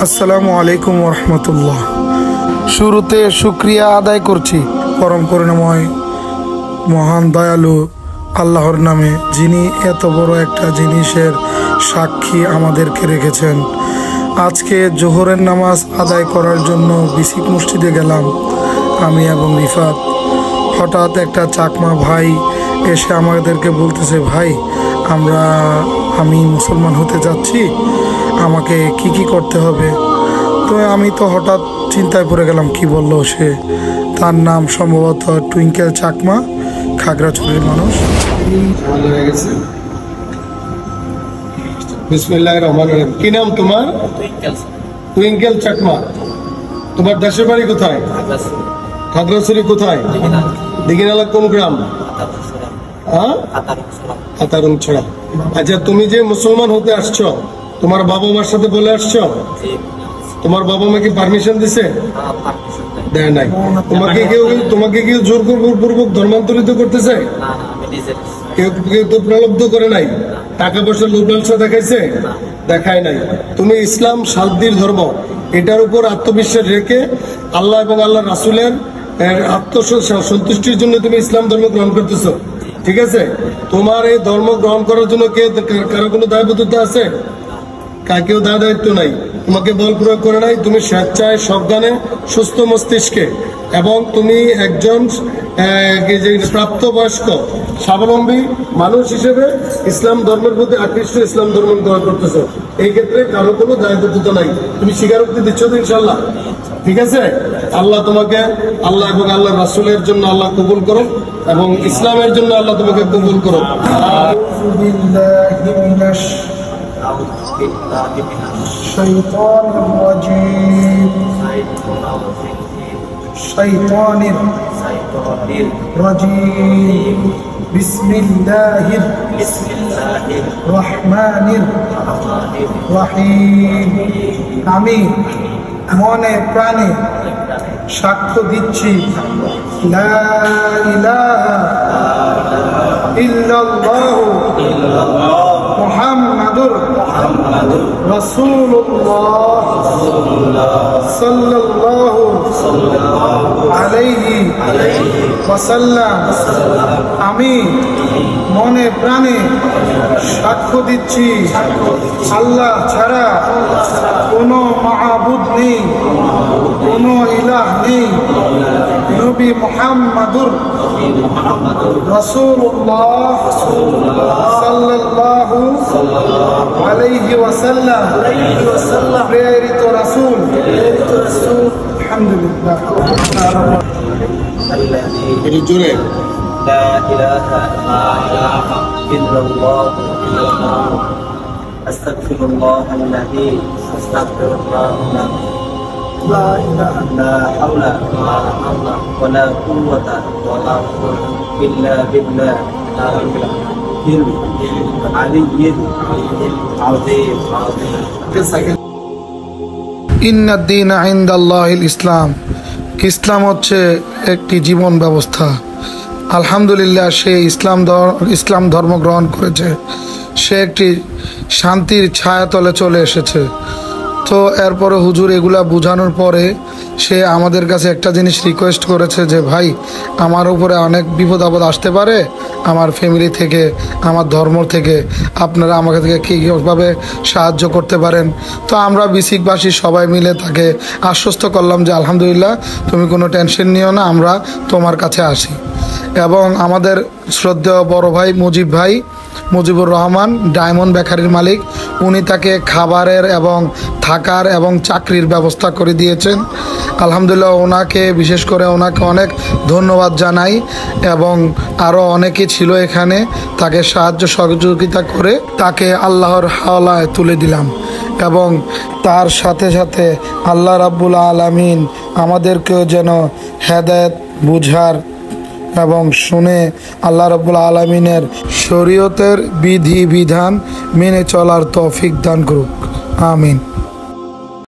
আসসালামু আলাইকুম ওরহমতুল্লাহ। শুরুতে শুক্রিয়া আদায় করছি পরম করুণাময় মহান দয়ালু আল্লাহর নামে, যিনি এত বড় একটা জিনিসের সাক্ষী আমাদেরকে রেখেছেন। আজকে জোহরের নামাজ আদায় করার জন্য বিসিক মসজিদে গেলাম আমি এবং রিফাত। হঠাৎ একটা চাকমা ভাই এসে আমাদেরকে বলতেছে, ভাই আমি মুসলমান হতে যাচ্ছি, আমাকে কি করতে হবে? তো আমি তো হঠাৎ চিন্তায় পড়ে গেলাম, কি বললো সে। তার নাম সম্ভবত টুইঙ্কেল চাকমা, খাগড়াছড়ির মানুষ। বিসমিল্লাহির রহমানির রহিম। কি নাম তোমার? টুইঙ্কেল চাকমা। তোমার দেশের বাড়ি কোথায়? খাগড়াছড়ি। কোথায়? দিঘিনালা কোন গ্রাম? আতারুংছড়া। আচ্ছা, তুমি যে মুসলমান হতে আসছো, তোমার বাবা মার সাথে বলে আসছো? তোমার বাবা মা কি পারমিশন দিছে? দেয় নাই। তোমাকে কেউ জোর পূর্বক ধর্মান্তরিত করতেছে? কেউ তো প্রলব্ধ করে নাই? টাকা পয়সার লোভ লালসা দেখাইছে? দেখায় নাই। তুমি ইসলাম শান্তির ধর্ম, এটার উপর আত্মবিশ্বাস রেখে আল্লাহ এবং আল্লাহ রাসূলের আত্মসন্তুষ্টির জন্য তুমি ইসলাম ধর্ম গ্রহণ করতেছো, ঠিক আছে? তোমার এই ধর্ম গ্রহণ করার জন্য কারো কোনো দায়বদ্ধতা আছে? কেউ দায়িত্ব নাই। তোমাকে বল প্রয়োগ করে নাই। তুমি স্বেচ্ছায়, সজ্ঞানে, সুস্থ মস্তিষ্কে এবং তুমি একজন প্রাপ্তবয়স্ক স্বাবলম্বী মানুষ হিসেবে ইসলাম ধর্মের প্রতি আকৃষ্ট, ইসলাম ধর্ম গ্রহণ করতেছো। এই ক্ষেত্রে কারো কোনো দায়বদ্ধতা নাই। তুমি স্বীকারোক্তি দিচ্ছ তো ইনশাল্লাহ? ঠিক আছে। আল্লাহ তোমাকে, আল্লাহ এবং আল্লাহ রাসূলের জন্য আল্লাহ কবুল করো এবং ইসলামের জন্য আল্লাহ তোমাকে কবুল করো। বিসমিল্লাহির রহমানির রহিম। আমি মনে প্রাণে সাক্ষ্য দিচ্ছি, লা ইলাহা ইল্লাল্লাহু মুহাম্মাদুর রাসূলুল্লাহ সাল্লাল্লাহু আলাইহি ওয়াসাল্লাম। আমি মনে প্রাণে সাক্ষ্য দিচ্ছি, আল্লাহ ছাড়া কোনো মাবুদ নেই, কোনো ইলাহ নেই। নবী মুহাম্মাদুর রাসূলুল্লাহ সাল্লাল্লাহু আলাইহি ওয়াসাল্লাম প্রেরিত রাসূল। আলহামদুলিল্লাহ। জোরে لا إله إلا الله أستغفر الله الذي أستغفر الله لا حول ولا قوة إلا بالله العلي العظيم. ইন্নাদ-দীনা ইনদাল্লাহিল ইসলাম। ইসলাম হচ্ছে একটি জীবন ব্যবস্থা। আলহামদুলিল্লাহ, সে ইসলাম ধর্ম গ্রহণ করেছে, সে একটি শান্তির ছায়াতলে চলে এসেছে। তো এরপরে হুজুর এগুলা বোঝানোর পরে সে আমাদের কাছে একটা জিনিস রিকোয়েস্ট করেছে যে, ভাই, আমার উপরে অনেক বিপদ আপদ আসতে পারে, আমার ফ্যামিলি থেকে, আমার ধর্ম থেকে আপনারা আমাকে থেকে কীভাবে সাহায্য করতে পারেন। তো আমরা বিসিকবাসী সবাই মিলে তাকে আশ্বস্ত করলাম যে আলহামদুলিল্লাহ, তুমি কোনো টেনশন নিও না, আমরা তোমার কাছে আসি। এবং আমাদের শ্রদ্ধেয় বড় ভাই মুজিবুর রহমান, ডায়মন্ড বেকারির মালিক, উনি তাকে খাবারের এবং থাকার এবং চাকরির ব্যবস্থা করে দিয়েছেন। আলহামদুলিল্লাহ, ওনাকে বিশেষ করে ওনাকে অনেক ধন্যবাদ জানাই। এবং আরও অনেকে ছিল এখানে, তাকে সাহায্য সহযোগিতা করে তাকে আল্লাহর হাওলায় তুলে দিলাম। এবং তার সাথে সাথে আল্লাহ রাব্বুল আলামিন আমাদেরকেও যেন হেদায়েত বুঝার এবং শুনে আল্লাহ রাব্বুল আলামিনের শরীয়তের বিধি বিধান মেনে চলার তৌফিক দান করুক। আমিন।